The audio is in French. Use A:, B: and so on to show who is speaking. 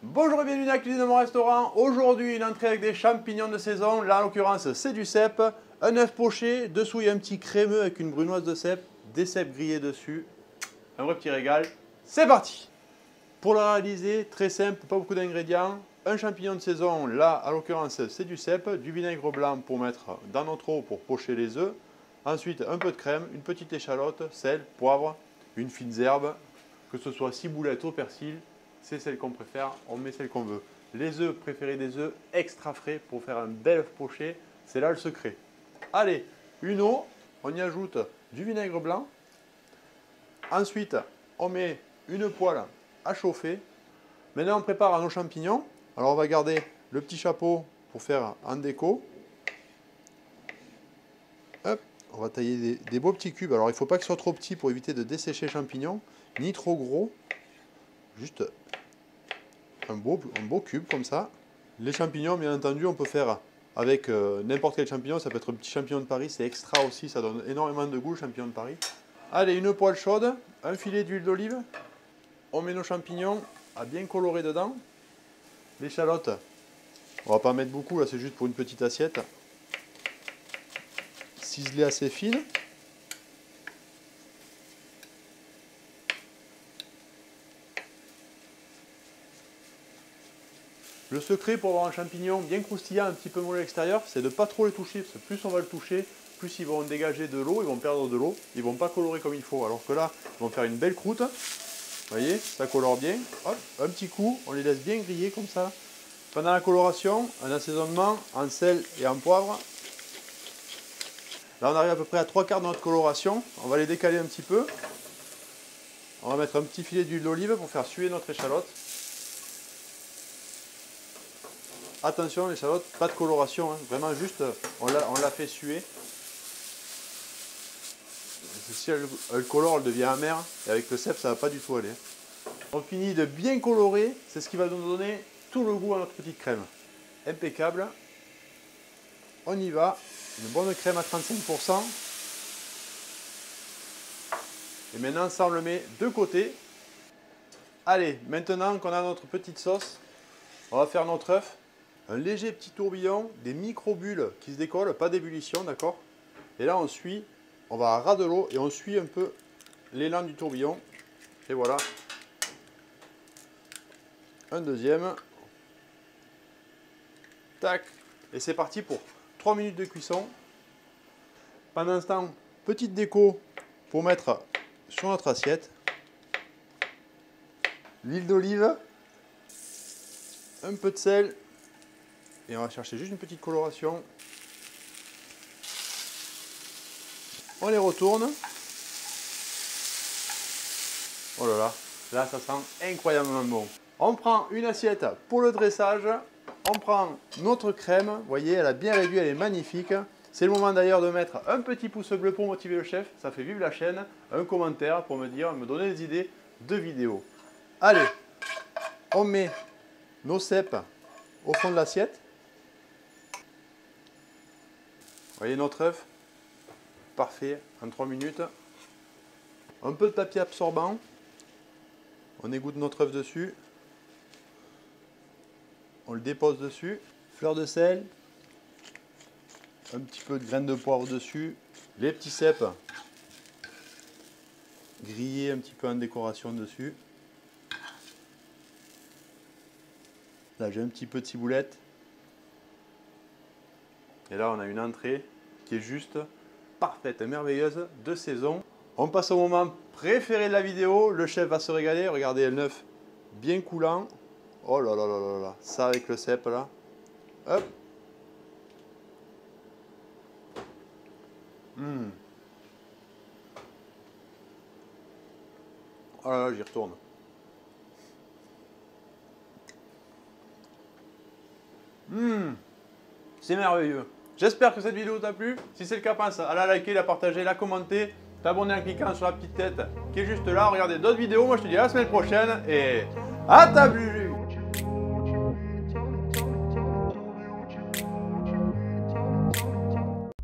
A: Bonjour et bienvenue dans la cuisine de mon restaurant. Aujourd'hui, une entrée avec des champignons de saison. Là, en l'occurrence, c'est du cèpe. Un œuf poché. Dessous, il y a un petit crémeux avec une brunoise de cèpe. Des cèpes grillés dessus. Un vrai petit régal. C'est parti! Pour le réaliser, très simple, pas beaucoup d'ingrédients. Un champignon de saison, là, en l'occurrence, c'est du cèpe. Du vinaigre blanc pour mettre dans notre eau pour pocher les œufs. Ensuite, un peu de crème, une petite échalote, sel, poivre, une fine herbe, que ce soit ciboulette au persil. C'est celle qu'on préfère, on met celle qu'on veut. Les œufs, préférez des œufs extra frais pour faire un bel œuf poché, c'est là le secret. Allez, une eau, on y ajoute du vinaigre blanc. Ensuite, on met une poêle à chauffer. Maintenant, on prépare nos champignons. Alors, on va garder le petit chapeau pour faire en déco. Hop, on va tailler des beaux petits cubes. Alors, il ne faut pas que ce soit trop petit pour éviter de dessécher les champignons, ni trop gros. Juste un beau cube comme ça. Les champignons, bien entendu, on peut faire avec n'importe quel champignon. Ça peut être un petit champignon de Paris, c'est extra aussi. Ça donne énormément de goût, le champignon de Paris. Allez, une poêle chaude, un filet d'huile d'olive. On met nos champignons à bien colorer dedans. L'échalote, on va pas mettre beaucoup, là c'est juste pour une petite assiette. Ciselée assez fine. Le secret pour avoir un champignon bien croustillant, un petit peu molle à l'extérieur, c'est de ne pas trop les toucher, parce que plus on va le toucher, plus ils vont dégager de l'eau, ils vont perdre de l'eau, ils ne vont pas colorer comme il faut. Alors que là, ils vont faire une belle croûte. Vous voyez, ça colore bien. Hop, un petit coup, on les laisse bien griller comme ça. Pendant la coloration, un assaisonnement en sel et en poivre. Là, on arrive à peu près à 3/4 de notre coloration. On va les décaler un petit peu. On va mettre un petit filet d'huile d'olive pour faire suer notre échalote. Attention, l'échalote, pas de coloration, hein. Vraiment juste, on l'a fait suer. Si elle colore, elle devient amère, et avec le cèpe, ça ne va pas du tout aller. On finit de bien colorer, c'est ce qui va nous donner tout le goût à notre petite crème. Impeccable. On y va, une bonne crème à 35%. Et maintenant, ça, on le met de côté. Allez, maintenant qu'on a notre petite sauce, on va faire notre œuf. Un léger petit tourbillon, des micro-bulles qui se décollent, pas d'ébullition, d'accord? Et là, on va à ras de l'eau et on suit un peu l'élan du tourbillon. Et voilà. Un deuxième. Tac. Et c'est parti pour 3 minutes de cuisson. Pendant ce temps, petite déco pour mettre sur notre assiette. L'huile d'olive. Un peu de sel. Et on va chercher juste une petite coloration. On les retourne. Oh là là, là ça sent incroyablement bon. On prend une assiette pour le dressage. On prend notre crème. Vous voyez, elle a bien réduit, elle est magnifique. C'est le moment d'ailleurs de mettre un petit pouce bleu pour motiver le chef. Ça fait vivre la chaîne. Un commentaire pour me donner des idées de vidéos. Allez, on met nos cèpes au fond de l'assiette. Vous voyez notre œuf, parfait, en 3 minutes. Un peu de papier absorbant. On égoutte notre œuf dessus. On le dépose dessus. Fleur de sel. Un petit peu de graines de poivre dessus. Les petits cèpes grillés un petit peu en décoration dessus. Là j'ai un petit peu de ciboulette. Et là, on a une entrée qui est juste parfaite, merveilleuse, de saison. On passe au moment préféré de la vidéo. Le chef va se régaler. Regardez, un œuf bien coulant. Oh là là là là là. Ça avec le cèpe là. Hop. Oh là là, j'y retourne. C'est merveilleux. J'espère que cette vidéo t'a plu. Si c'est le cas, pense à la liker, la partager, la commenter, t'abonner en cliquant sur la petite tête qui est juste là. Regardez d'autres vidéos. Moi, je te dis à la semaine prochaine et à ta vue.